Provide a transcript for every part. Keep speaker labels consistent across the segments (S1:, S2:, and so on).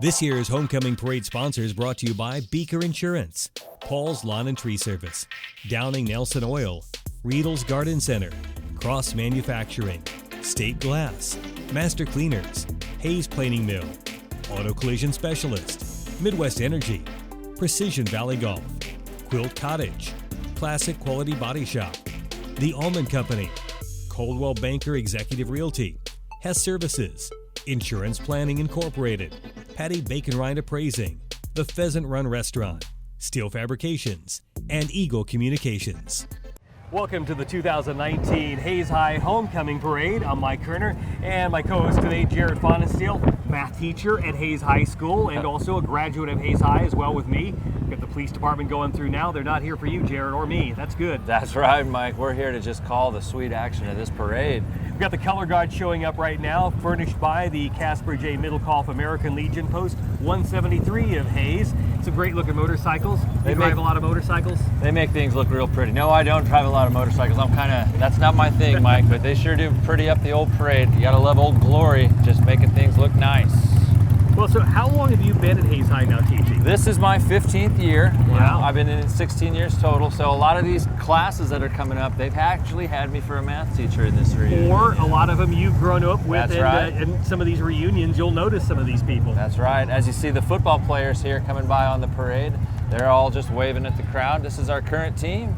S1: This year's Homecoming Parade sponsors brought to you by Beaker Insurance, Paul's Lawn and Tree Service, Downing Nelson Oil, Riedel's Garden Center, Cross Manufacturing, State Glass, Master Cleaners, Hayes Planing Mill, Auto Collision Specialist, Midwest Energy, Precision Valley Golf, Quilt Cottage, Classic Quality Body Shop, The Almond Company, Coldwell Banker Executive Realty, Hess Services, Insurance Planning Incorporated, Patty Bacon Rind Appraising, The Pheasant Run Restaurant, Steel Fabrications, and Eagle Communications. Welcome to the 2019 Hayes High Homecoming Parade. I'm Mike Kerner, and my co-host today, Jared Fonensteel, math teacher at Hayes High School, and also a graduate of Hayes High as well with me. We've got the police department going through now. They're not here for you, Jared, or me. That's good.
S2: That's right, Mike. We're here to just call the sweet action of this parade.
S1: We've got the color guard showing up right now, furnished by the Casper J. Middlecoff American Legion Post 173 of Hayes. Some great looking motorcycles. You drive a lot of motorcycles?
S2: They make things look real pretty. No, I don't drive a lot of motorcycles. That's not my thing, Mike, but they sure do pretty up the old parade. You gotta love Old Glory, just making things look nice.
S1: Well, so how long have you been at Hayes High now teaching?
S2: This is my 15th year.
S1: Wow.
S2: I've been in it 16 years total, so a lot of these classes that are coming up, they've actually had me for a math teacher in this reunion.
S1: Or a lot of them you've grown up with.
S2: That's right.
S1: And some of these reunions, you'll notice some of these people.
S2: That's right. As you see the football players here coming by on the parade, they're all just waving at the crowd. This is our current team,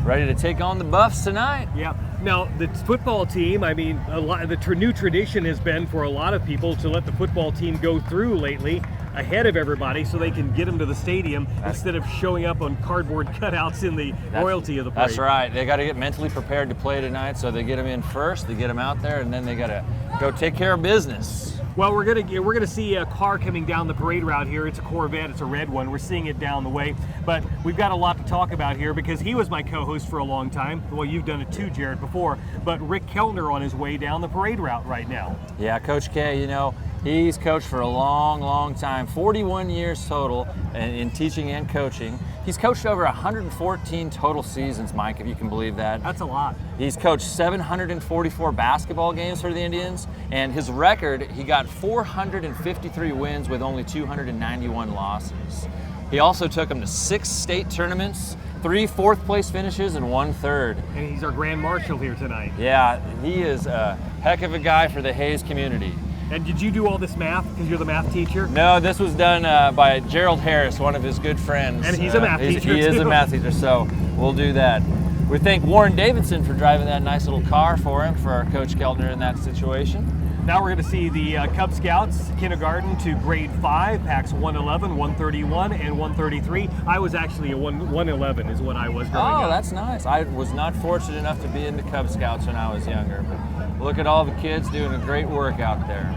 S2: ready to take on the Buffs tonight.
S1: Yeah. Now, the football team, I mean, the new tradition has been for a lot of people to let the football team go through lately ahead of everybody so they can get them to the stadium instead of showing up on cardboard cutouts in the royalty of the parade.
S2: That's right. They got to get mentally prepared to play tonight, so they get them in first, they get them out there, and then they got to go take care of business.
S1: Well, we're gonna see a car coming down the parade route here. It's a Corvette. It's a red one. We're seeing it down the way, but we've got a lot to talk about here because he was my co-host for a long time. Well, you've done it too, Jared, before. But Rick Keltner on his way down the parade route right now.
S2: Yeah, Coach K. You know, he's coached for a long, long time. 41 years total in teaching and coaching. He's coached over 114 total seasons, Mike, if you can believe that.
S1: That's a lot.
S2: He's coached 744 basketball games for the Indians, and his record, he got 453 wins with only 291 losses. He also took them to 6 state tournaments, 3 fourth-place finishes, and 1 third.
S1: And he's our Grand Marshal here tonight.
S2: Yeah, he is a heck of a guy for the Hayes community.
S1: And did you do all this math because you're the math teacher?
S2: No, this was done by Gerald Harris, one of his good friends.
S1: And he's a math teacher,
S2: He is a math teacher, so we'll do that. We thank Warren Davidson for driving that nice little car for him, for our Coach Keltner in that situation.
S1: Now we're going to see the Cub Scouts, kindergarten to grade 5, packs 111, 131, and 133. I was actually a 111 is what I was growing up.
S2: Oh, that's nice. I was not fortunate enough to be in the Cub Scouts when I was younger, but look at all the kids doing a great work out there.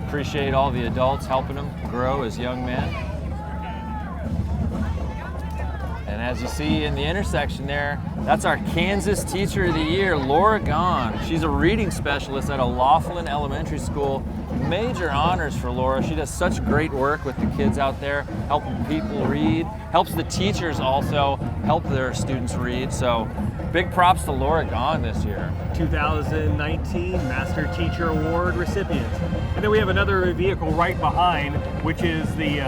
S2: Appreciate all the adults helping them grow as young men. And as you see in the intersection there, that's our Kansas Teacher of the Year, Laura Gong. She's a reading specialist at a Laughlin Elementary School. Major honors for Laura. She does such great work with the kids out there, helping people read, helps the teachers also help their students read. So big props to Laura Gong this year. 2019 Master Teacher Award recipient. And then we have another vehicle right behind, which is the,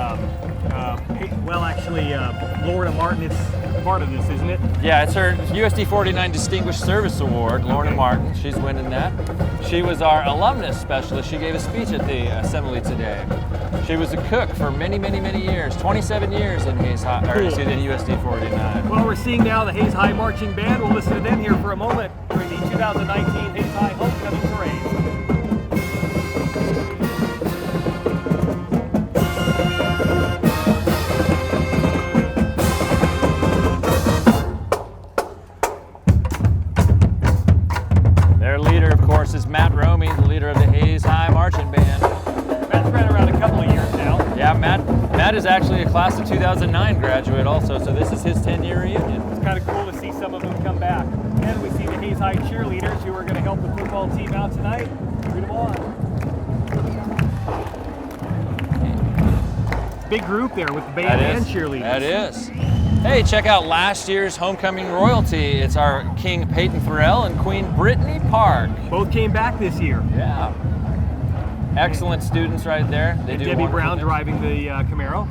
S2: Lorna Martin is part of this, isn't it? Yeah, it's her USD 49 Distinguished Service Award, Lorna Martin. She's winning that. She was our alumnus specialist. She gave a speech at the assembly today. She was a cook for many, many, many years, 27 years in Hayes High, in USD 49. Well, we're seeing now the Hayes High Marching Band. We'll listen to them here for a moment during the 2019 Hayes High Homecoming Parade. Is Matt Romey, the leader of the Hayes High Marching Band. Matt's been around a couple of years now. Yeah, Matt is actually a class of 2009 graduate also, so this is his 10-year reunion. It's kind of cool to see some of them come back. And we see the Hayes High cheerleaders who are going to help the football team out tonight. Root them on. Big group there with the band and cheerleaders. That is. Hey, check out last year's homecoming royalty. It's our King Peyton Farrell and Queen Brittany Park. Both came back this year. Yeah. Excellent students right there. They
S3: And
S2: do
S3: Debbie
S2: wonderful
S3: Brown
S2: things.
S3: driving the Camaro.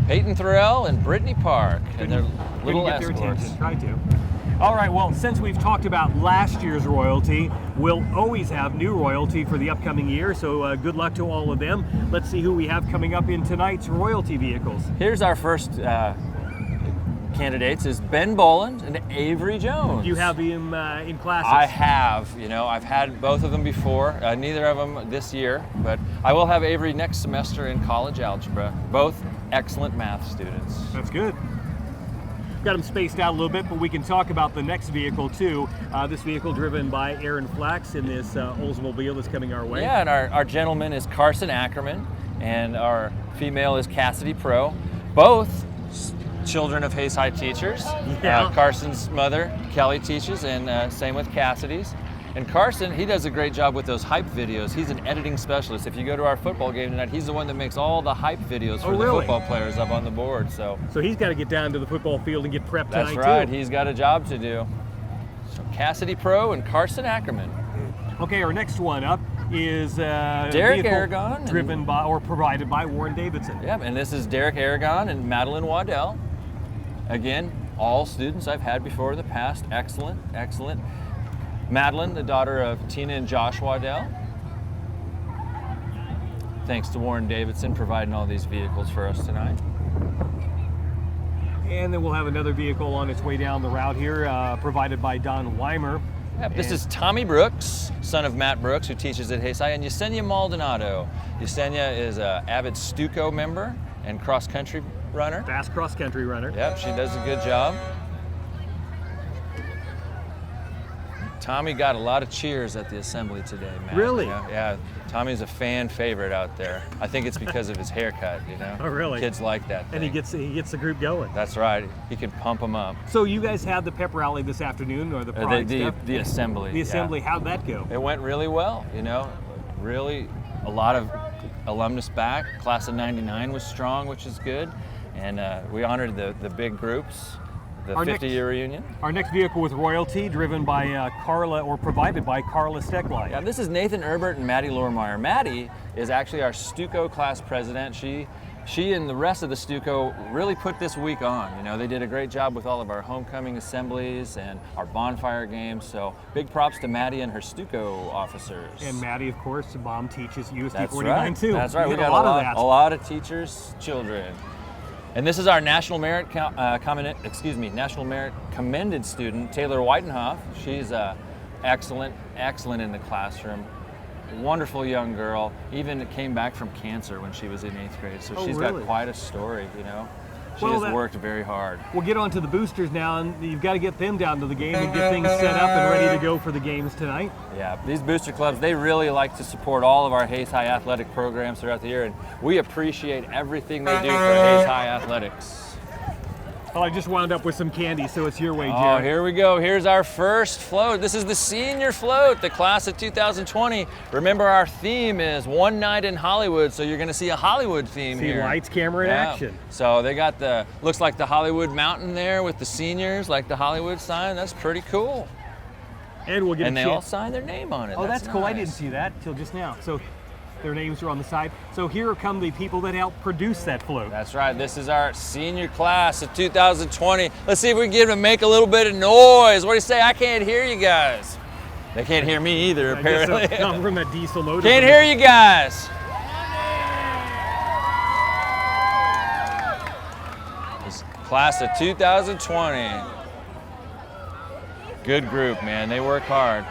S2: Peyton Thorell and Brittany Park and their
S3: Couldn't
S2: little
S3: get their
S2: escorts.
S3: attention. Tried to. All right, well, since we've talked about last year's royalty, we'll always have new royalty for the upcoming year, so good luck to all of them. Let's see who we have coming up in tonight's royalty vehicles.
S2: Here's our first candidates is Ben Boland and Avery Jones.
S3: Do you have him in classes?
S2: I have. I've had both of them before, neither of them this year, but I will have Avery next semester in college algebra. Both excellent math students.
S3: That's good. Got them spaced out a little bit, but we can talk about the next vehicle too. This vehicle driven by Aaron Flax in this Oldsmobile that's coming our way.
S2: Yeah, and our gentleman is Carson Ackerman, and our female is Cassidy Pro. Both children of Hayes High teachers.
S3: Yeah.
S2: Carson's mother, Kelly, teaches, and same with Cassidy's. And Carson, he does a great job with those hype videos. He's an editing specialist. If you go to our football game tonight, he's the one that makes all the hype videos for the football players up on the board. So
S3: he's got to get down to the football field and get prepped tonight.
S2: That's right.
S3: too.
S2: He's got a job to do. So Cassidy Pro and Carson Ackerman.
S3: Okay, our next one up is
S2: Derek Aragon,
S3: driven by or provided by Warren Davidson.
S2: Yeah, and this is Derek Aragon and Madeline Waddell. Again, all students I've had before in the past. Excellent, excellent. Madeline, the daughter of Tina and Josh Waddell. Thanks to Warren Davidson providing all these vehicles for us tonight.
S3: And then we'll have another vehicle on its way down the route here, provided by Don Weimer.
S2: Yep, this is Tommy Brooks, son of Matt Brooks, who teaches at Hayes High, and Yesenia Maldonado. Yesenia is an avid Stuco member and cross-country runner.
S3: Fast cross-country runner.
S2: Yep, she does a good job. Tommy got a lot of cheers at the assembly today, Matt.
S3: Really?
S2: Yeah, Tommy's a fan favorite out there. I think it's because of his haircut,
S3: Oh, really?
S2: Kids like that thing.
S3: And he gets the group going.
S2: That's right. He can pump them up.
S3: So you guys had the pep rally this afternoon, or the pride stuff?
S2: The assembly.
S3: The assembly,
S2: yeah.
S3: how'd that go?
S2: It went really well, Really a lot of alumnus back. Class of 99 was strong, which is good. And we honored the big groups. The 50-year reunion.
S3: Our next vehicle with royalty, driven by Carla, or provided by Carla Steckline.
S2: Yeah, this is Nathan Erbert and Maddie Lormeyer. Maddie is actually our Stuco class president. She and the rest of the Stuco really put this week on. They did a great job with all of our homecoming assemblies and our bonfire games. So big props to Maddie and her Stuco officers.
S3: And Maddie, of course, mom teaches USD
S2: That's
S3: 49
S2: right.
S3: too.
S2: That's right. We got a lot of teachers' children. And this is our National Merit National Merit Commended student, Taylor Whitenhoff. She's excellent in the classroom. Wonderful young girl. Even came back from cancer when she was in 8th grade. So she's
S3: really?
S2: got quite a story, She has worked very hard.
S3: We'll get on to the boosters now, and you've got to get them down to the game and get things set up and ready to go for the games tonight.
S2: Yeah, these booster clubs, they really like to support all of our Hayes High athletic programs throughout the year, and we appreciate everything they do for Hayes High athletics.
S3: Well, I just wound up with some candy, so it's your way, Jared.
S2: Oh, here we go. Here's our first float. This is the senior float, the class of 2020. Remember, our theme is One Night in Hollywood, so you're going to see a Hollywood theme here.
S3: See lights, camera, and action.
S2: So they got looks like the Hollywood Mountain there with the seniors, like the Hollywood sign. That's pretty cool.
S3: And we'll get
S2: and they all sign their name on it.
S3: Oh, that's cool.
S2: Nice.
S3: I didn't see that till just now. So their names are on the side. So here come the people that helped produce that float.
S2: That's right. This is our senior class of 2020. Let's see if we can get them to make a little bit of noise. What do you say? I can't hear you guys. They can't hear me either, apparently.
S3: I guess come from a diesel motor.
S2: Can't hear you guys. This class of 2020. Good group, man. They work hard.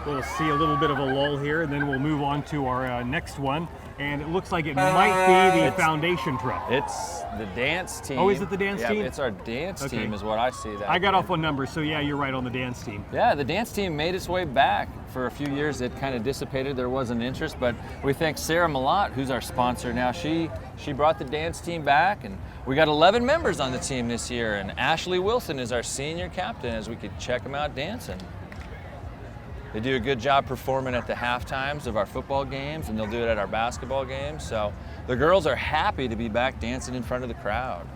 S3: We'll see a little bit of a lull here, and then we'll move on to our next one. And it looks like it might be the foundation truck.
S2: It's the dance team.
S3: Oh, is it the dance team?
S2: Yeah, it's our dance team is what I see. That
S3: I got off on numbers, so yeah, you're right on the dance team.
S2: Yeah, the dance team made its way back. For a few years, it kind of dissipated. There wasn't interest, but we thank Sarah Malott, who's our sponsor now. She brought the dance team back, and we got 11 members on the team this year. And Ashley Wilson is our senior captain, as we could check them out dancing. They do a good job performing at the half times of our football games, and they'll do it at our basketball games. So the girls are happy to be back dancing in front of the crowd.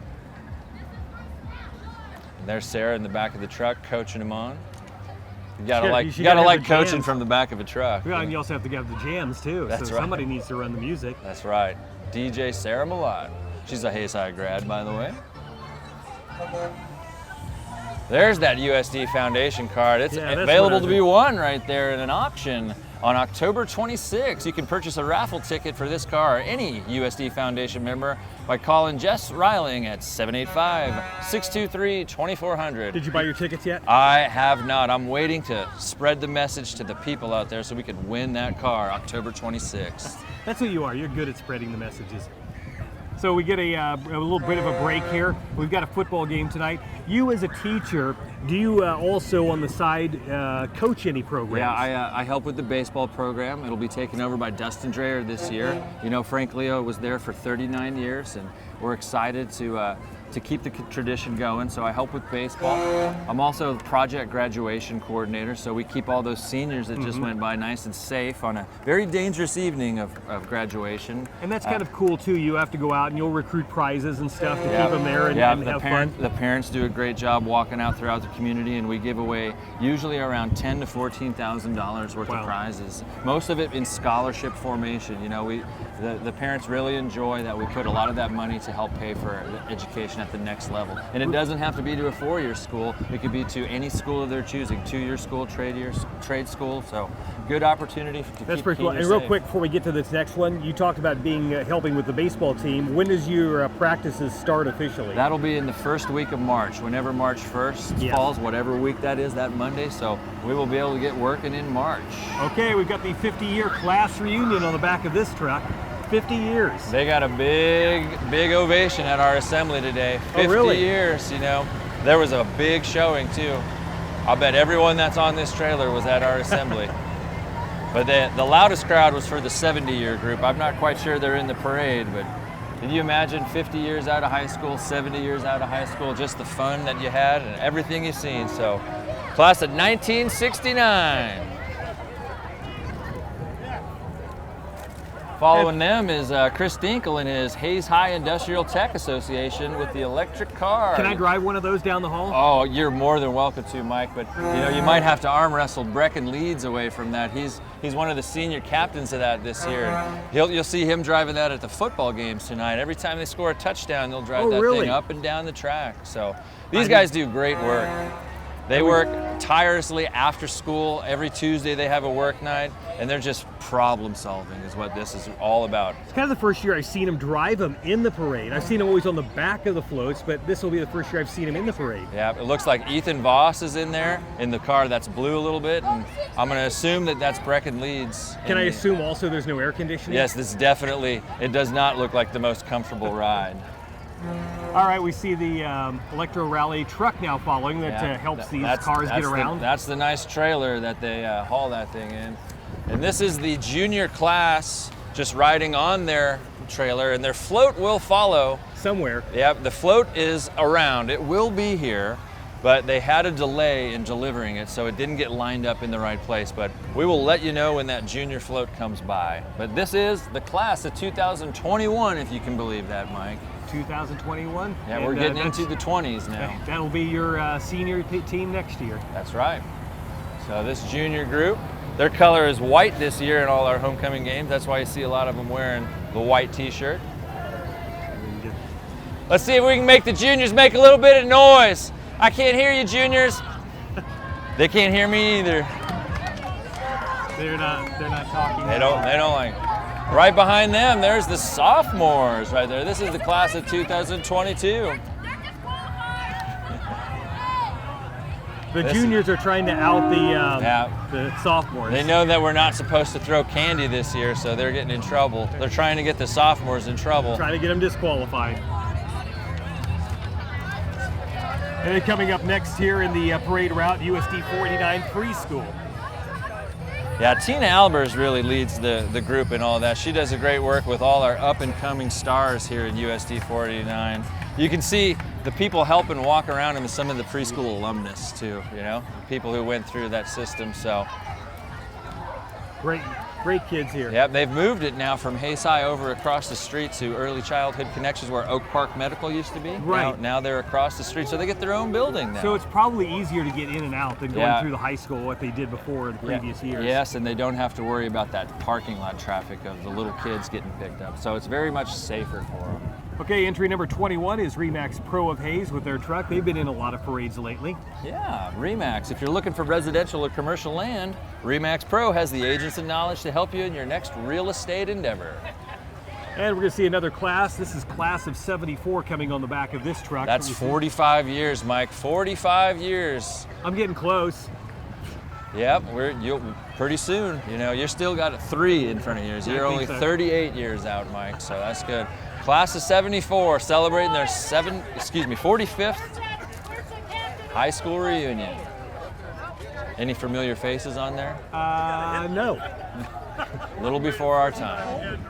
S2: And there's Sarah in the back of the truck coaching them on. You gotta
S3: Yeah,
S2: like
S3: you gotta have
S2: like
S3: the
S2: coaching
S3: jams.
S2: from the back of a truck.
S3: Well, and you also have to have the jams too.
S2: That's
S3: so
S2: right.
S3: somebody needs to run the music.
S2: That's right. DJ Sarah Malott. She's a Hayes High grad, by the way. There's that USD Foundation card. It's
S3: Yeah, that's
S2: available
S3: what I
S2: to be won right there in an auction on October 26th. You can purchase a raffle ticket for this car, any USD Foundation member, by calling Jess Riling at 785-623-2400.
S3: Did you buy your tickets yet?
S2: I have not. I'm waiting to spread the message to the people out there so we could win that car October 26th.
S3: That's what you are. You're good at spreading the messages. So we get a little bit of a break here. We've got a football game tonight. You as a teacher, do you also on the side coach any programs?
S2: Yeah, I help with the baseball program. It'll be taken over by Dustin Dreyer this year. You know, Frank Leo was there for 39 years, and we're excited to keep the tradition going, so I help with baseball. I'm also the project graduation coordinator, so we keep all those seniors that just went by nice and safe on a very dangerous evening of graduation.
S3: And that's kind of cool too. You have to go out and you'll recruit prizes and stuff to keep them there and have fun.
S2: The parents do a great job walking out throughout the community, and we give away usually around $10,000 to $14,000 worth of prizes. Most of it in scholarship formation. You know, the parents really enjoy that we put a lot of that money to help pay for education at the next level. And it doesn't have to be to a 4-year school. It could be to any school of their choosing, 2-year school, trade school. So good opportunity to
S3: That's
S2: keep
S3: pretty cool. And
S2: seniors
S3: real
S2: safe.
S3: quick before we get to this next one, you talked about being helping with the baseball team. When does your practices start officially?
S2: That'll be in the first week of March, whenever March 1st falls, whatever week that is, that Monday. So we will be able to get working in March.
S3: Okay, we've got the 50-year class reunion on the back of this truck. 50 years.
S2: They got a big ovation at our assembly today. 50
S3: really?
S2: years, you know. There was a big showing too. I'll bet everyone that's on this trailer was at our assembly. But the loudest crowd was for the 70-year group. I'm not quite sure they're in the parade, but can you imagine 50 years out of high school, 70 years out of high school, just the fun that you had and everything you've seen. So, class of 1969. Following them is Chris Dinkel and his Hayes High Industrial Tech Association with the electric car.
S3: Can I drive one of those down the hall?
S2: Oh, you're more than welcome to, Mike. But you know, you might have to arm wrestle Brecken Leeds away from that. He's one of the senior captains of that this year. And you'll see him driving that at the football games tonight. Every time they score a touchdown, they'll drive that thing up and down the track. So these guys do great work. They work tirelessly after school. Every Tuesday they have a work night, and they're just problem solving is what this is all about.
S3: It's kind of the first year I've seen them drive them in the parade. I've seen them always on the back of the floats, but this will be the first year I've seen them in the parade.
S2: Yeah, it looks like Ethan Voss is in there in the car that's blue a little bit, and I'm going to assume that that's Brecken Leeds.
S3: Can I assume also there's no air conditioning?
S2: Yes, this definitely, it does not look like the most comfortable ride.
S3: All right, we see the Electro Rally truck now following that helps these cars get around.
S2: That's the nice trailer that they haul that thing in. And this is the junior class just riding on their trailer, and their float will follow.
S3: Somewhere.
S2: Yep, the float is around. It will be here, but they had a delay in delivering it, so it didn't get lined up in the right place. But we will let you know when that junior float comes by. But this is the class of 2021, if you can believe that, Mike.
S3: 2021.
S2: Yeah,
S3: and
S2: we're getting into the 20s now.
S3: That'll be your senior team next year.
S2: That's right. So this junior group, their color is white this year in all our homecoming games. That's why you see a lot of them wearing the white t-shirt. Let's see if we can make the juniors make a little bit of noise. I can't hear you, juniors. They can't hear me either.
S3: They're not talking.
S2: They don't like. Right behind them, there's the sophomores right there. This is the class of 2022.
S3: The juniors are trying to out the sophomores.
S2: They know that we're not supposed to throw candy this year, so they're getting in trouble. They're trying to get the sophomores in trouble.
S3: Trying to get them disqualified. And then coming up next here in the parade route, USD 49 preschool.
S2: Yeah, Tina Albers really leads the group and all that. She does a great work with all our up-and-coming stars here in USD 49. You can see the people helping walk around and some of the preschool alumnus too, you know, people who went through that system. So
S3: Great kids here.
S2: Yep, they've moved it now from Hayes High over across the street to Early Childhood Connections where Oak Park Medical used to be.
S3: Right.
S2: Now they're across the street, so they get their own building now.
S3: So it's probably easier to get in and out than going through the high school, what they did before in the previous years.
S2: Yes, and they don't have to worry about that parking lot traffic of the little kids getting picked up. So it's very much safer for them.
S3: Okay, entry number 21 is Remax Pro of Hayes with their truck. They've been in a lot of parades lately.
S2: Yeah, Remax. If you're looking for residential or commercial land, Remax Pro has the agents and knowledge to help you in your next real estate endeavor.
S3: And we're going to see another class. This is class of 74 coming on the back of this truck.
S2: That's 45 years, Mike. 45 years.
S3: I'm getting close.
S2: Yep, you'll pretty soon. You know, you're still got 3 in front of you. You're only 38 years out, Mike. So that's good. Class of 74 celebrating their 45th high school reunion. Any familiar faces on there?
S3: No.
S2: A little before our time.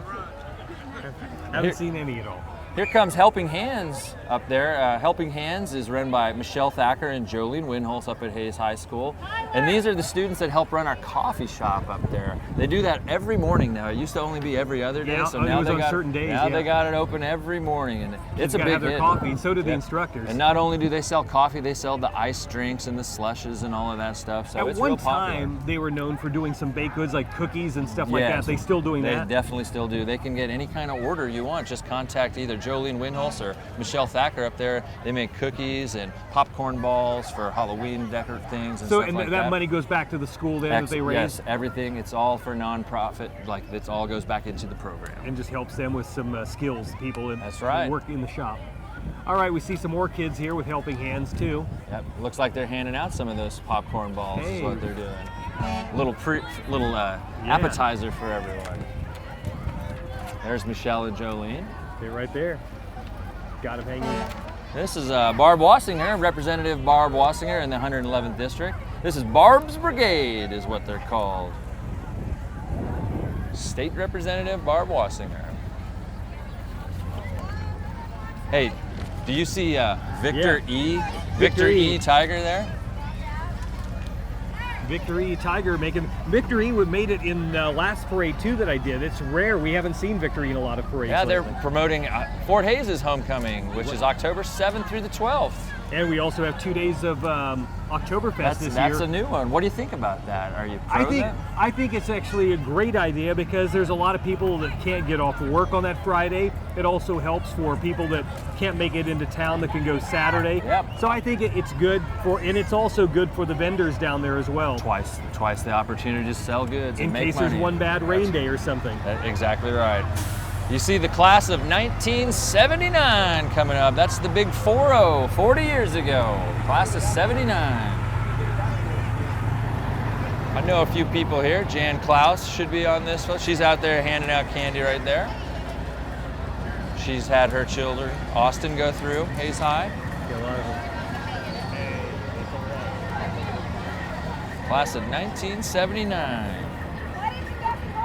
S3: Haven't seen any at all.
S2: Here comes Helping Hands up there. Helping Hands is run by Michelle Thacker and Jolene Winholz up at Hayes High School. And these are the students that help run our coffee shop up there. They do that every morning now. It used to only be every other day, so now they got it open every morning, and it's a big hit.
S3: Have their coffee, and so do the instructors.
S2: And not only do they sell coffee, they sell the iced drinks and the slushes and all of that stuff. So it's real popular.
S3: At one time, they were known for doing some baked goods like cookies and stuff like that. They still doing that?
S2: They definitely still do. They can get any kind of order you want. Just contact either Jolene Winholz or Michelle Thacker up there. They make cookies and popcorn balls for Halloween decor things and stuff like that.
S3: That money goes back to the school then that they raise?
S2: Yes, everything. It's all for nonprofit. Like, it all goes back into the program.
S3: And just helps them with some skills, people that work in the shop. All right, we see some more kids here with Helping Hands too.
S2: Yep, looks like they're handing out some of those popcorn balls is what they're doing. Little appetizer for everyone. There's Michelle and Jolene.
S3: They're right there. Got them hanging.
S2: This is Barb Wassinger, Representative Barb Wassinger in the 111th District. This is Barb's Brigade is what they're called. State Representative Barb Wassinger. Hey, do you see Victor E Tiger there?
S3: Victory Tiger Victory made it in last parade too that I did. It's rare. We haven't seen Victory in a lot of parades.
S2: Yeah, they're
S3: lately.
S2: promoting Fort Hayes' homecoming, which is October 7th through the 12th.
S3: And we also have 2 days of Oktoberfest this year.
S2: That's a new one. What do you think about that? Are you pro that?
S3: I think it's actually a great idea because there's a lot of people that can't get off work on that Friday. It also helps for people that can't make it into town that can go Saturday.
S2: Yep.
S3: So I think it's good and it's also good for the vendors down there as well.
S2: Twice the opportunity to sell goods
S3: in
S2: and make
S3: case
S2: money.
S3: There's one bad rain day or something.
S2: Exactly right. You see the class of 1979 coming up. That's the big 4-0, 40 years ago. Class of 79. I know a few people here. Jan Klaus should be on this one. She's out there handing out candy right there. She's had her children, Austin, go through Hayes High.
S3: Yeah, a lot of them.
S2: Class of 1979.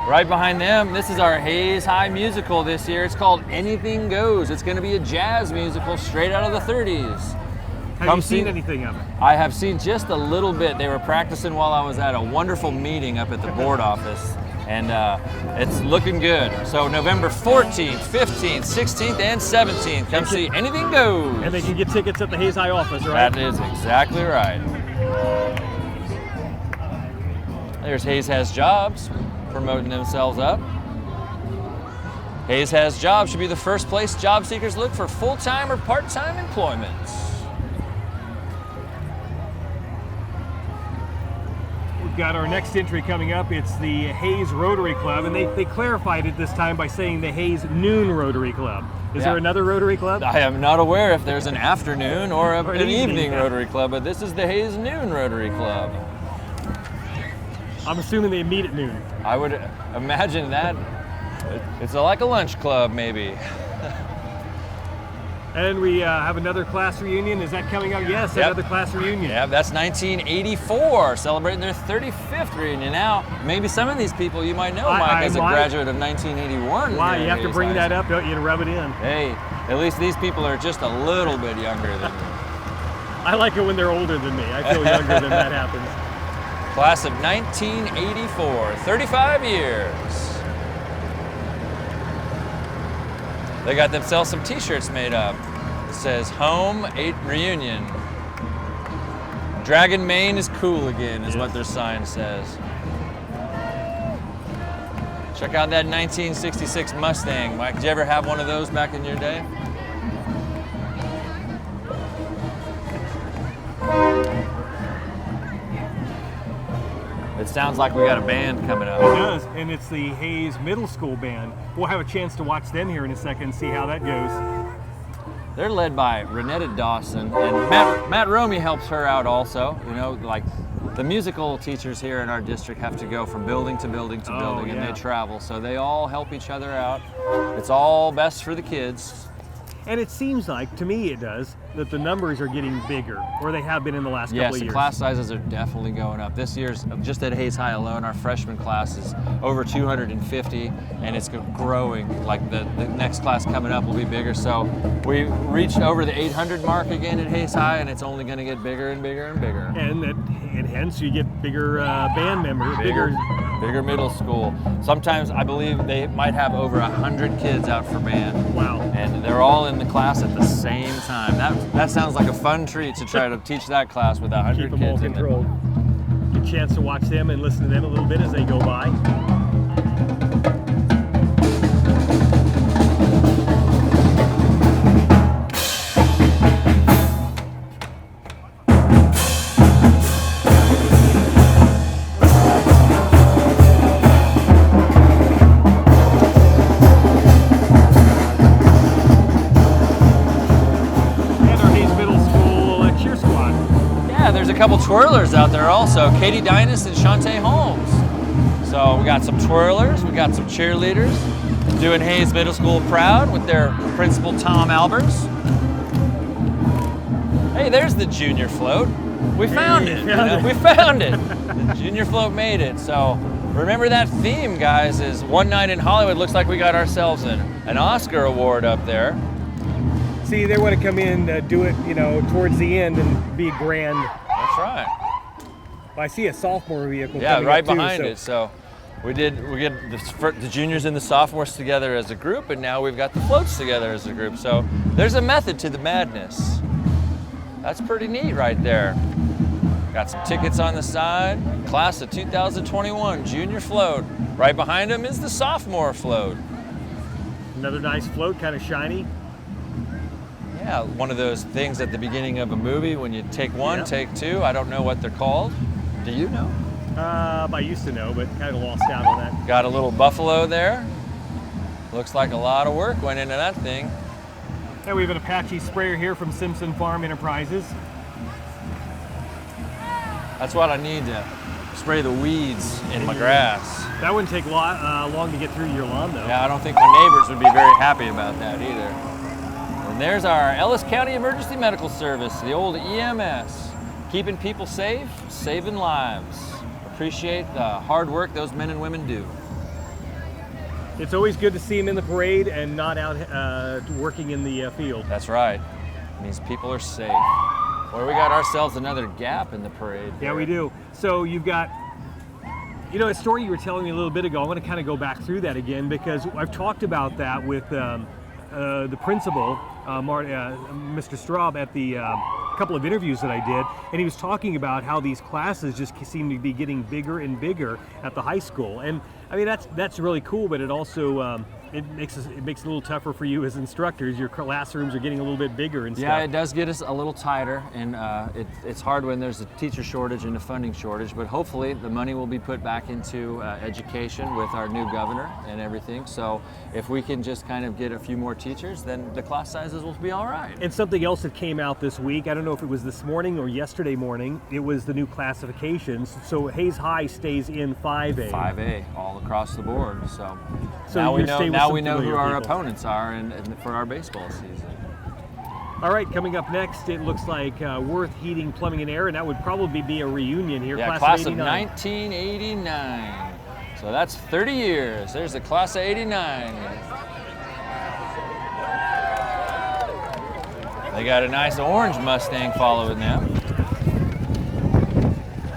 S2: Right behind them, this is our Hayes High musical this year. It's called Anything Goes. It's going to be a jazz musical straight out of the 30s.
S3: Have you seen anything of it?
S2: I have seen just a little bit. They were practicing while I was at a wonderful meeting up at the board office, and it's looking good. So November 14th, 15th, 16th, and 17th. Come see Anything Goes.
S3: And they can get tickets at the Hayes High office, right?
S2: That is exactly right. There's Hayes Has Jobs, promoting themselves up. Hayes Has Jobs should be the first place job seekers look for full-time or part-time employment.
S3: We've got our next entry coming up. It's the Hayes Rotary Club, and they clarified it this time by saying the Hayes Noon Rotary Club. Is there another Rotary Club?
S2: I am not aware if there's an afternoon or an evening Rotary Club, but this is the Hayes Noon Rotary Club.
S3: I'm assuming they meet at noon.
S2: I would imagine that. It's like a lunch club, maybe.
S3: And we have another class reunion. Is that coming up? Yes, another class reunion.
S2: Yeah, that's 1984, celebrating their 35th reunion. Now, maybe some of these people you might know, Mike, as a graduate of 1981.
S3: Why? You have to bring that up, don't you, to rub it in.
S2: Hey, at least these people are just a little bit younger than me.
S3: I like it when they're older than me. I feel younger than that happens.
S2: Class of 1984, 35 years. They got themselves some t-shirts made up. It says Home 8 Reunion. Dragon Mane is cool again, is what their sign says. Check out that 1966 Mustang. Mike, did you ever have one of those back in your day? It sounds like we got a band coming up.
S3: It does, and it's the Hayes Middle School Band. We'll have a chance to watch them here in a second and see how that goes.
S2: They're led by Renetta Dawson, and Matt Romey helps her out also. You know, like the musical teachers here in our district have to go from building to building to building, and they travel, so they all help each other out. It's all best for the kids.
S3: And it seems like, to me it does, that the numbers are getting bigger, or they have been in the last couple of years.
S2: Yes, the class sizes are definitely going up. This year's, just at Hayes High alone, our freshman class is over 250, and it's growing. Like the next class coming up will be bigger. So we reached over the 800 mark again at Hayes High, and it's only going to get bigger and bigger and bigger.
S3: And hence you get bigger band members,
S2: bigger middle school. Sometimes I believe they might have over 100 kids out for band.
S3: Wow.
S2: And they're all in the class at the same time. That sounds like a fun treat to try to teach that class with 100
S3: Keep them
S2: kids
S3: all
S2: in there.
S3: controlled. Get a chance to watch them and listen to them a little bit as they go by.
S2: Couple twirlers out there also, Katie Dynas and Shantae Holmes. So we got some twirlers, we got some cheerleaders doing Hayes Middle School proud with their principal Tom Albers. Hey, there's the junior float. We found it. We found it. The junior float made it. So remember that theme, guys, is One Night in Hollywood. Looks like we got ourselves an Oscar award up there.
S3: See, they want to come in, do it, you know, towards the end and be grand.
S2: That's right.
S3: Well, I see a sophomore vehicle.
S2: Yeah,
S3: coming
S2: right
S3: up too,
S2: behind it. So we get the juniors and the sophomores together as a group, and now we've got the floats together as a group. So there's a method to the madness. That's pretty neat right there. Got some tickets on the side. Class of 2021 junior float. Right behind them is the sophomore float.
S3: Another nice float, kind of shiny.
S2: Yeah, one of those things at the beginning of a movie when you take one, take two. I don't know what they're called. Do you know?
S3: I used to know, but kind of lost out on that.
S2: Got a little buffalo there. Looks like a lot of work went into that thing.
S3: And we have an Apache sprayer here from Simpson Farm Enterprises.
S2: That's what I need to spray the weeds in my grass.
S3: That wouldn't take long to get through your lawn, though.
S2: Yeah, I don't think my neighbors would be very happy about that either. And there's our Ellis County Emergency Medical Service, the old EMS, keeping people safe, saving lives. Appreciate the hard work those men and women do.
S3: It's always good to see them in the parade and not out working in the field.
S2: That's right. It means people are safe. Well, we got ourselves another gap in the parade.
S3: Yeah, we do. So you've got, you know, a story you were telling me a little bit ago. I want to kind of go back through that again because I've talked about that with the principal, Mr. Straub, at the couple of interviews that I did, and he was talking about how these classes just seem to be getting bigger and bigger at the high school. And I mean, that's really cool, but it also it makes it a little tougher for you as instructors. Your classrooms are getting a little bit bigger and stuff.
S2: Yeah, it does get us a little tighter, and it's hard when there's a teacher shortage and a funding shortage, but hopefully the money will be put back into education with our new governor and everything. So if we can just kind of get a few more teachers, then the class sizes will be all right.
S3: And something else that came out this week, I don't know if it was this morning or yesterday morning, it was the new classifications. So Hayes High stays in 5A.
S2: 5A, all across the board. So now we know who our opponents are and for our baseball season.
S3: All right, coming up next, it looks like Worth Heating, Plumbing and Air, and that would probably be a reunion here.
S2: Yeah, class of 1989. So that's 30 years. There's the class of 89. They got a nice orange Mustang following them.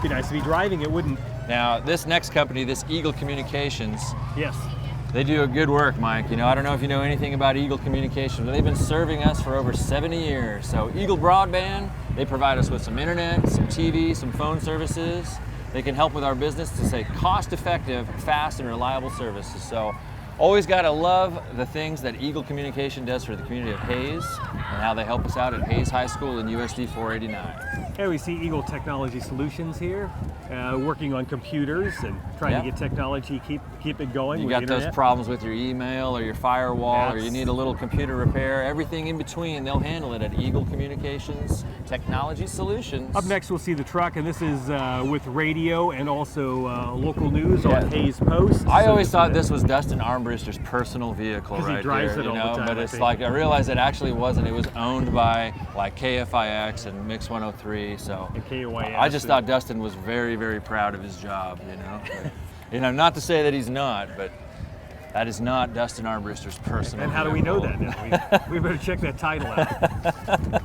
S3: You nice to be driving it, wouldn't it?
S2: Now, this next company, this Eagle Communications,
S3: Yes.
S2: they do a good work, Mike. You know, I don't know if you know anything about Eagle Communications, but they've been serving us for over 70 years. So Eagle Broadband, they provide us with some internet, some TV, some phone services. They can help with our business to say cost-effective, fast, and reliable services. So always got to love the things that Eagle Communication does for the community of Hayes and how they help us out at Hayes High School in USD 489.
S3: And we see Eagle Technology Solutions here, working on computers and trying to get technology, keep it going.
S2: You
S3: with
S2: got
S3: internet.
S2: those problems with your email or your firewall, or you need a little computer repair, everything in between, they'll handle it at Eagle Communications Technology Solutions.
S3: Up next, we'll see the truck, and this is with radio and also local news on Hayes Post.
S2: I always thought this was Dustin Armbruster's personal vehicle right
S3: he drives
S2: here,
S3: it all the time,
S2: but
S3: I
S2: it's
S3: think.
S2: like, I realized it actually wasn't. It was owned by like KFIX and Mix 103, so
S3: And KYS,
S2: I just thought Dustin was very, very proud of his job, you know. But, you know, not to say that he's not, but that is not Dustin Armbruster's personal
S3: And how do we know
S2: vehicle.
S3: that now? We better check that title out.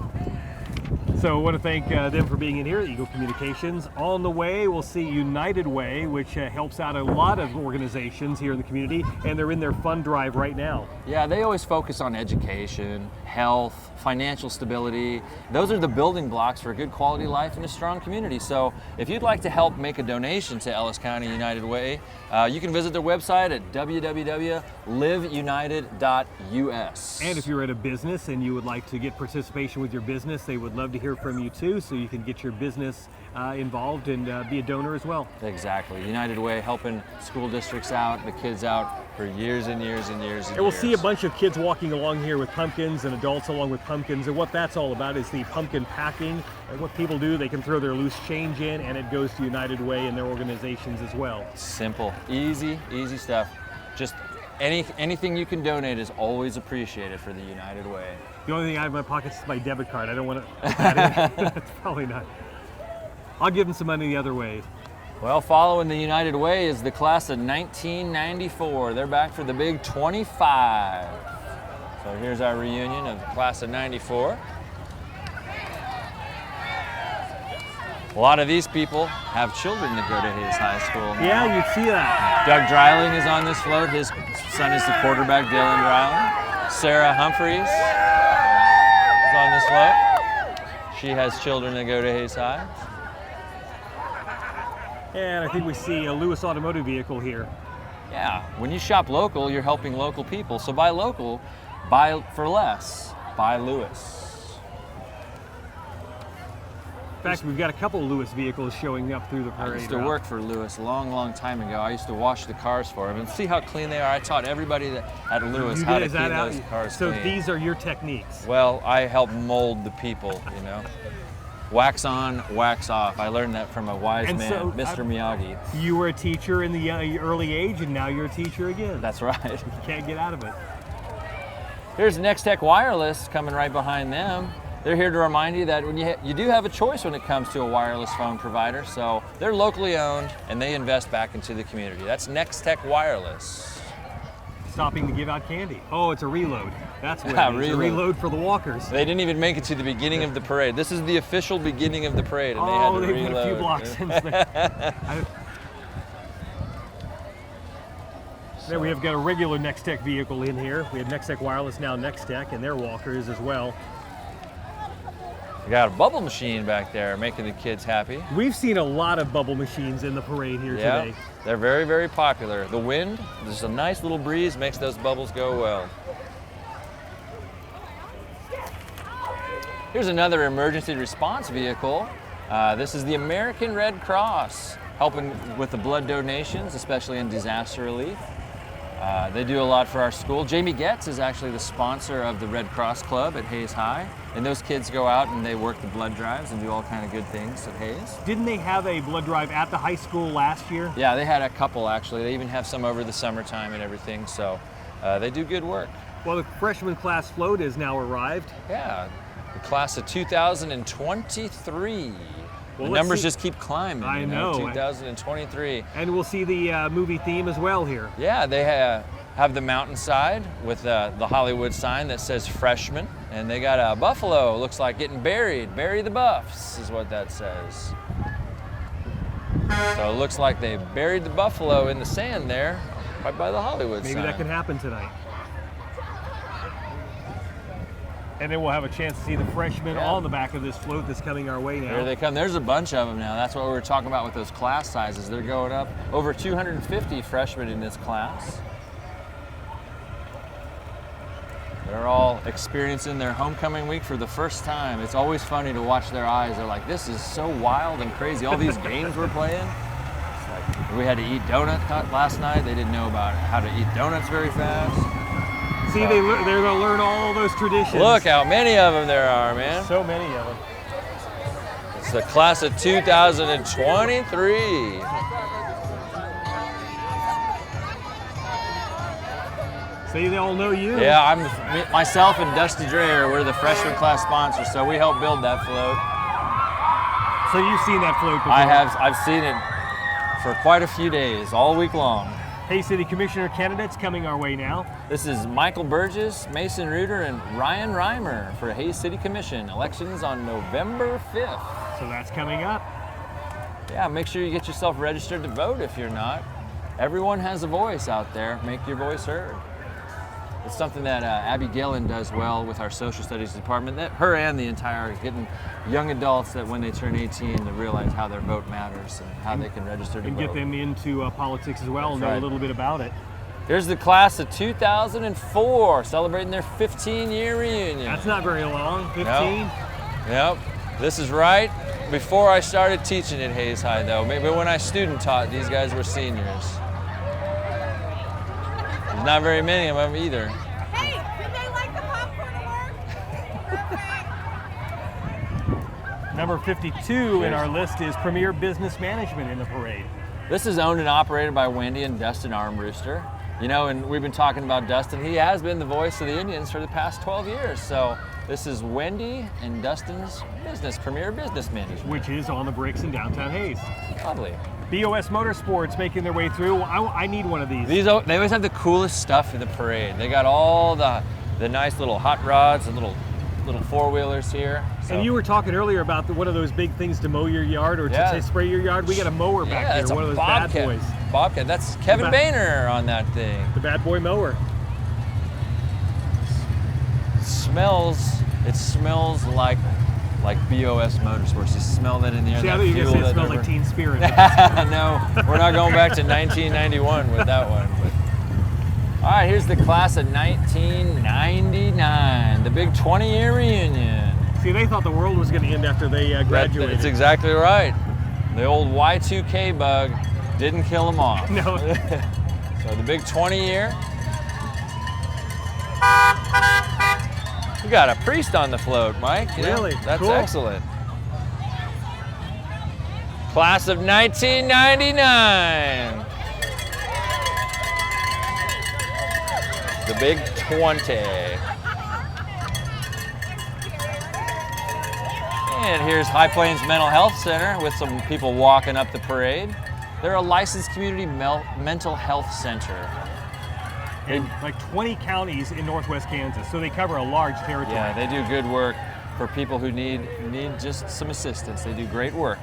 S3: So I want to thank them for being in here, Eagle Communications. On the way, we'll see United Way, which helps out a lot of organizations here in the community, and they're in their fund drive right now.
S2: Yeah, they always focus on education, health, financial stability. Those are the building blocks for a good quality life and a strong community. So if you'd like to help make a donation to Ellis County United Way, you can visit their website at www.liveunited.us.
S3: And if you're at a business and you would like to get participation with your business, they would love to hear from you too, so you can get your business involved and be a donor as well.
S2: Exactly. United Way helping school districts out, the kids out for years and years and years and
S3: And we'll
S2: years.
S3: see a bunch of kids walking along here with pumpkins and adults along with pumpkins, and what that's all about is the pumpkin packing. And what people do, they can throw their loose change in and it goes to United Way and their organizations as well.
S2: Simple, easy stuff. Just anything you can donate is always appreciated for the United Way.
S3: The only thing I have in my pocket is my debit card. I don't want to put that in. That's probably not. I'll give them some money the other way.
S2: Well, following the United Way is the class of 1994. They're back for the big 25. So here's our reunion of the class of 94. A lot of these people have children that go to Hayes High School now.
S3: Yeah, you'd see that.
S2: Doug Dreiling is on this float. His son is the quarterback, Dylan Dreiling. Sarah Humphreys is on this float. She has children that go to Hayes High.
S3: And I think we see a Lewis Automotive vehicle here.
S2: Yeah, when you shop local, you're helping local people. So buy local, buy for less, buy Lewis.
S3: In fact, we've got a couple of Lewis vehicles showing up through the parade.
S2: I used to
S3: route.
S2: work for Lewis a long time ago. I used to wash the cars for him and see how clean they are. I taught everybody that at Lewis how to
S3: Is that
S2: keep
S3: out?
S2: those cars
S3: So
S2: clean.
S3: these are your techniques.
S2: Well, I help mold the people, you know. Wax on, wax off. I learned that from a wise
S3: And
S2: man,
S3: so,
S2: Mr. Miyagi.
S3: You were a teacher in the early age, and now you're a teacher again.
S2: That's right.
S3: You can't get out of it.
S2: Here's Next Tech Wireless coming right behind them. They're here to remind you that when you do have a choice when it comes to a wireless phone provider. So they're locally owned and they invest back into the community. That's Next Tech Wireless.
S3: Stopping to give out candy. Oh, it's a reload. That's what
S2: Yeah,
S3: it is. A
S2: reload.
S3: reload for the walkers.
S2: They didn't even make it to the beginning of the parade. This is the official beginning of the parade, and they had to
S3: they've
S2: reload.
S3: been a few blocks since then. Then we have got a regular Next Tech vehicle in here. We have Next Tech Wireless, now Next Tech, and their walkers as well.
S2: We got a bubble machine back there making the kids happy.
S3: We've seen a lot of bubble machines in the parade here
S2: Yeah,
S3: today.
S2: they're very popular. The wind, there's a nice little breeze, makes those bubbles go well. Here's another emergency response vehicle. This is the American Red Cross, helping with the blood donations, especially in disaster relief. They do a lot for our school. Jamie Getz is actually the sponsor of the Red Cross Club at Hayes High. And those kids go out and they work the blood drives and do all kind of good things at Hayes.
S3: Didn't they have a blood drive at the high school last year?
S2: Yeah, they had a couple actually. They even have some over the summertime and everything. So they do good work.
S3: Well, the freshman class float has now arrived.
S2: Yeah, the class of 2023.
S3: Well,
S2: The
S3: let's
S2: numbers
S3: see.
S2: just keep climbing.
S3: I
S2: you know.
S3: know.
S2: 2023.
S3: And we'll see the movie theme as well here.
S2: Yeah, they have the mountainside with the Hollywood sign that says freshman. And they got a buffalo, looks like getting buried. Bury the Buffs is what that says. So it looks like they buried the buffalo in the sand there, right by the Hollywood
S3: Maybe
S2: sign.
S3: that could happen tonight. And then we'll have a chance to see the freshmen on the back of this float that's coming our way now.
S2: Here they come. There's a bunch of them now. That's what we were talking about with those class sizes. They're going up. Over 250 freshmen in this class. They're all experiencing their homecoming week for the first time. It's always funny to watch their eyes. They're like, this is so wild and crazy. All these games we're playing. It's like, we had to eat donut last night. They didn't know about how to eat donuts very fast.
S3: See, they're going to learn all those traditions.
S2: Look how many of them there are, man.
S3: So many of them.
S2: It's the class of 2023.
S3: See, they all know you.
S2: Yeah, myself and Dusty Dreyer, we're the freshman class sponsors, so we helped build that float.
S3: So you've seen that float before?
S2: I've seen it for quite a few days, all week long.
S3: Hays City Commissioner candidates coming our way now.
S2: This is Michael Burgess, Mason Reuter, and Ryan Reimer for Hays City Commission. Elections on November 5th.
S3: So that's coming up.
S2: Yeah, make sure you get yourself registered to vote if you're not. Everyone has a voice out there. Make your voice heard. It's something that Abby Gillen does well with our social studies department. That her and the entire getting young adults that when they turn 18 to realize how their vote matters and how they can register to vote.
S3: And get them into politics as well and know a little bit about it.
S2: Here's the class of 2004 celebrating their 15-year reunion.
S3: That's not very long, 15?
S2: Yep. This is right before I started teaching at Hays High though. Maybe when I student taught, these guys were seniors. There's not very many of them either.
S4: Hey, did they like the popcorn alert?
S3: Number 52 in our list is Premier Business Management in the parade.
S2: This is owned and operated by Wendy and Dustin Armbruster. You know, and we've been talking about Dustin. He has been the voice of the Indians for the past 12 years. So this is Wendy and Dustin's Premier Business Management.
S3: Which is on the bricks in downtown Hays.
S2: Lovely.
S3: BOS Motorsports making their way through. I need one of these.
S2: They always have the coolest stuff in the parade. They got all the nice little hot rods and little four-wheelers here. So.
S3: And you were talking earlier about one of those big things to mow your yard or to spray your yard. We got a mower back here, one of those bad boys.
S2: Bobcat. That's Kevin Boehner on that thing.
S3: The bad boy mower.
S2: It smells like BOS Motorsports. You smell that in the air.
S3: See, I thought you were going to say it smells like Teen Spirit.
S2: No, we're not going back to 1991 with that one. But. All right, here's the class of 1999, the big 20-year reunion.
S3: See, they thought the world was going to end after they graduated.
S2: That's exactly right. The old Y2K bug didn't kill them off.
S3: No.
S2: So the big 20-year. You got a priest on the float, Mike.
S3: Really?
S2: That's
S3: cool.
S2: Excellent. Class of 1999. The big 20. And here's High Plains Mental Health Center with some people walking up the parade. They're a licensed community mental health center.
S3: In like 20 counties in northwest Kansas, so they cover a large territory.
S2: Yeah, they do good work for people who need just some assistance. They do great work.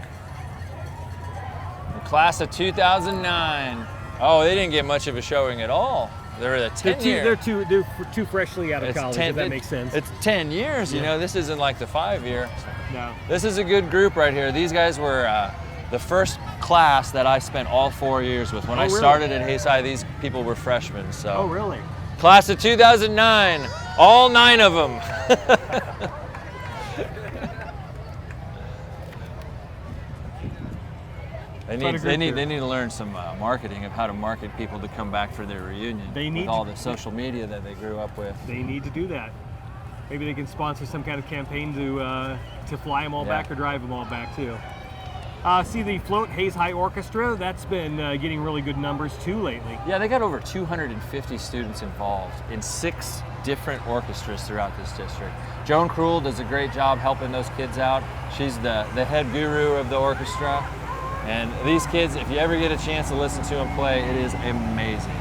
S2: The class of 2009. Oh, they didn't get much of a showing at all. They're the 10-year.
S3: They're too freshly out of college, if that makes sense.
S2: It's 10 years, you know. This isn't like the 5-year.
S3: No.
S2: This is a good group right here. These guys were the first class that I spent all 4 years with. When I started at Hays High, these people were freshmen. So.
S3: Oh, really?
S2: Class of 2009, all 9 of them. They need to learn some marketing of how to market people to come back for their reunion. With all the social media that they grew up with.
S3: They need to do that. Maybe they can sponsor some kind of campaign to fly them all back or drive them all back too. See the Float Hays High Orchestra, that's been getting really good numbers too lately.
S2: Yeah, they got over 250 students involved in 6 different orchestras throughout this district. Joan Krull does a great job helping those kids out. She's the head guru of the orchestra. And these kids, if you ever get a chance to listen to them play, it is amazing.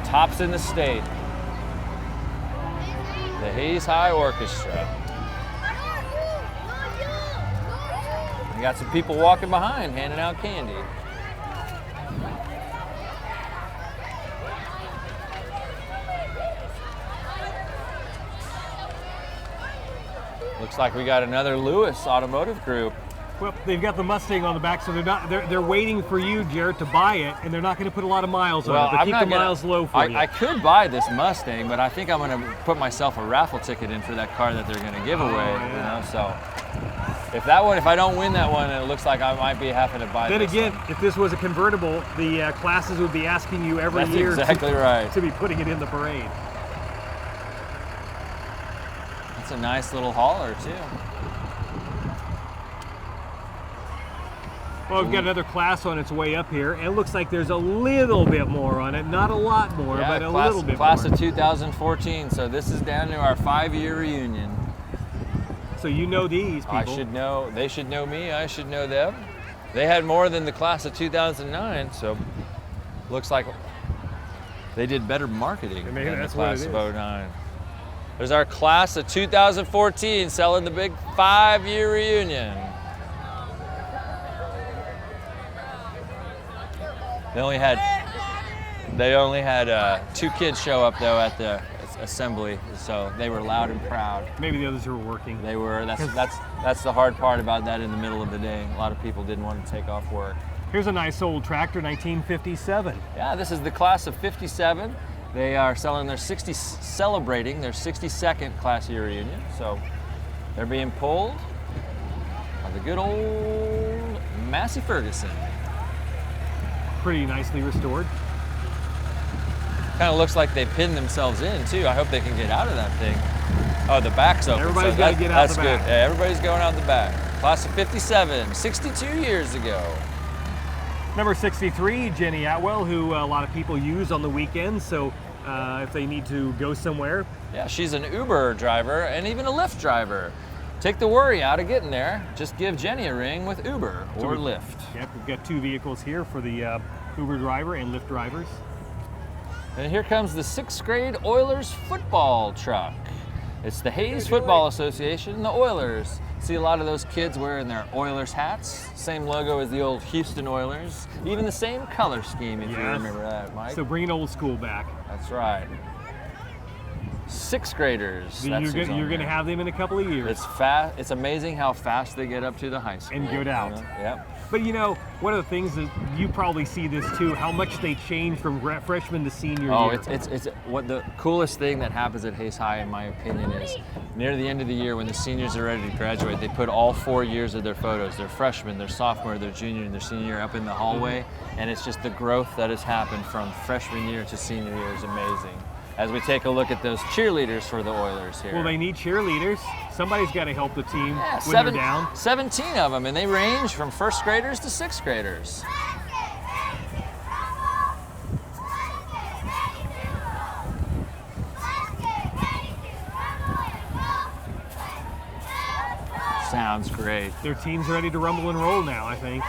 S2: Tops in the state. The Hays High Orchestra. We got some people walking behind, handing out candy. Looks like we got another Lewis Automotive group.
S3: Well, they've got the Mustang on the back, so they're waiting for you, Jared, to buy it, and they're not going to put a lot of miles on it. But keep the miles low for you.
S2: I could buy this Mustang, but I think I'm going to put myself a raffle ticket in for that car that they're going to give away.
S3: Yeah.
S2: You know, so if I don't win that one, it looks like I might be having to buy.
S3: Then
S2: this
S3: again,
S2: one.
S3: if this was a convertible, the classes would be asking you every
S2: That's
S3: year
S2: exactly right.
S3: to be putting it in the parade.
S2: It's a nice little hauler too.
S3: Well, we've got another class on its way up here, and it looks like there's a little bit more on it. Not a lot more, but a little bit
S2: class
S3: more.
S2: of 2014, so this is down to our 5-year reunion.
S3: So you know these people.
S2: I should know, they should know me, I should know them. They had more than the class of 2009, so looks like they did better marketing than the class of 09. There's our class of 2014 selling the big 5-year reunion. They only had 2 kids show up though at the assembly, so they were loud and proud.
S3: Maybe the others who were working.
S2: They were. That's the hard part about that in the middle of the day. A lot of people didn't want to take off work.
S3: Here's a nice old tractor, 1957.
S2: Yeah, this is the class of 57. They are celebrating their 62nd class year reunion. So they're being pulled by the good old Massey Ferguson.
S3: Pretty nicely restored.
S2: Kind of looks like they pinned themselves in too. I hope they can get out of that thing. Oh, the back's open.
S3: Everybody's got to get out the back.
S2: That's good. Yeah, everybody's going out the back. Class of 57, 62 years ago.
S3: Number 63, Jenny Atwell, who a lot of people use on the weekends. So if they need to go somewhere.
S2: Yeah, she's an Uber driver and even a Lyft driver. Take the worry out of getting there. Just give Jenny a ring with Uber or Lyft.
S3: Yep, we've got 2 vehicles here for the Uber driver and Lyft drivers.
S2: And here comes the 6th grade Oilers football truck. It's the Hayes Football Association and the Oilers. See a lot of those kids wearing their Oilers hats. Same logo as the old Houston Oilers. Even the same color scheme, if you remember that, Mike.
S3: So bringing old school back.
S2: That's right. 6th graders.
S3: You're going to have them in a couple of years.
S2: It's fast. It's amazing how fast they get up to the high school.
S3: And good out.
S2: You know? Yep.
S3: But you know, one of the things that you probably see this too, how much they change from freshman to senior year.
S2: Oh, it's what the coolest thing that happens at Hayes High, in my opinion, is near the end of the year when the seniors are ready to graduate, they put all 4 years of their photos, their freshman, their sophomore, their junior, and their senior year up in the hallway, and it's just the growth that has happened from freshman year to senior year is amazing. As we take a look at those cheerleaders for the Oilers here.
S3: Well, they need cheerleaders. Somebody's got to help the team when they're down.
S2: 17 of them, and they range from 1st graders to 6th graders. Sounds great.
S3: Their team's ready to rumble and roll now, I think.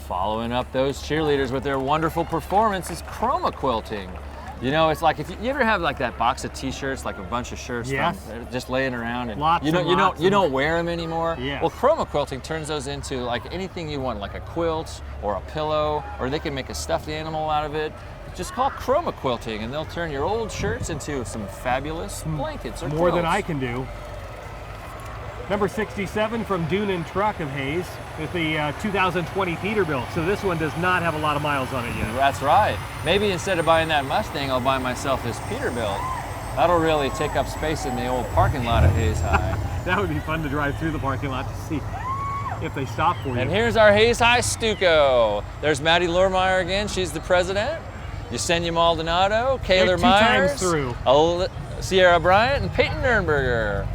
S2: Following up those cheerleaders with their wonderful performance is chroma quilting. You know, it's like if you ever have like that box of T-shirts, like a bunch of shirts just laying around, and you don't wear them anymore.
S3: Yes.
S2: Well, chroma quilting turns those into like anything you want, like a quilt or a pillow, or they can make a stuffed animal out of it. Just call chroma quilting, and they'll turn your old shirts into some fabulous blankets or
S3: more
S2: quilts.
S3: than I can do. Number 67 from Dune and Truck of Hayes with the 2020 Peterbilt. So this one does not have a lot of miles on it yet.
S2: That's right. Maybe instead of buying that Mustang, I'll buy myself this Peterbilt. That'll really take up space in the old parking lot of Hayes High.
S3: That would be fun to drive through the parking lot to see if they stop for you.
S2: And here's our Hayes High Stuco. There's Maddie Lormeyer again. She's the president. Yesenia Maldonado, Kaylor Myers, Sierra Bryant, and Peyton Nurnberger.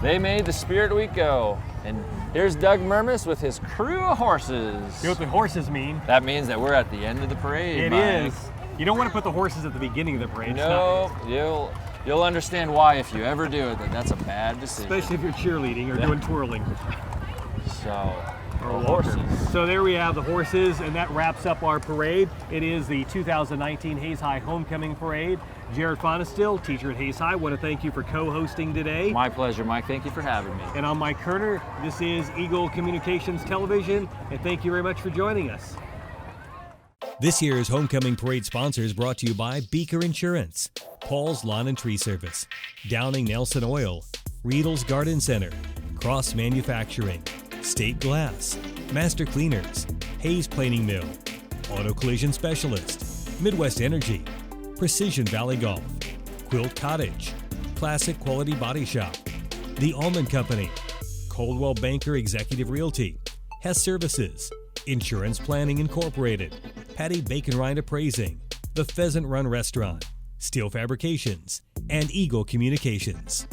S2: They made the Spirit Week go. And here's Doug Murmis with his crew of horses.
S3: You know what the horses mean?
S2: That means that we're at the end of the parade,
S3: It
S2: Mike.
S3: is. You don't want to put the horses at the beginning of the parade.
S2: No, you'll understand why if you ever do it, that's a bad decision.
S3: Especially if you're cheerleading or doing twirling.
S2: So,
S3: Or
S2: horses.
S3: So there we have the horses, and that wraps up our parade. It is the 2019 Hayes High Homecoming Parade. Jared Fonestill, teacher at Hayes High, want to thank you for co-hosting today.
S2: My pleasure, Mike. Thank you for having me.
S3: And I'm Mike Kerner. This is Eagle Communications Television, and thank you very much for joining us.
S1: This year's Homecoming Parade sponsors brought to you by Beaker Insurance, Paul's Lawn and Tree Service, Downing Nelson Oil, Riedel's Garden Center, Cross Manufacturing, State Glass, Master Cleaners, Hayes Planing Mill, Auto Collision Specialist, Midwest Energy, Precision Valley Golf, Quilt Cottage, Classic Quality Body Shop, The Almond Company, Coldwell Banker Executive Realty, Hess Services, Insurance Planning Incorporated, Patty Bacon Rind Appraising, The Pheasant Run Restaurant, Steel Fabrications, and Eagle Communications.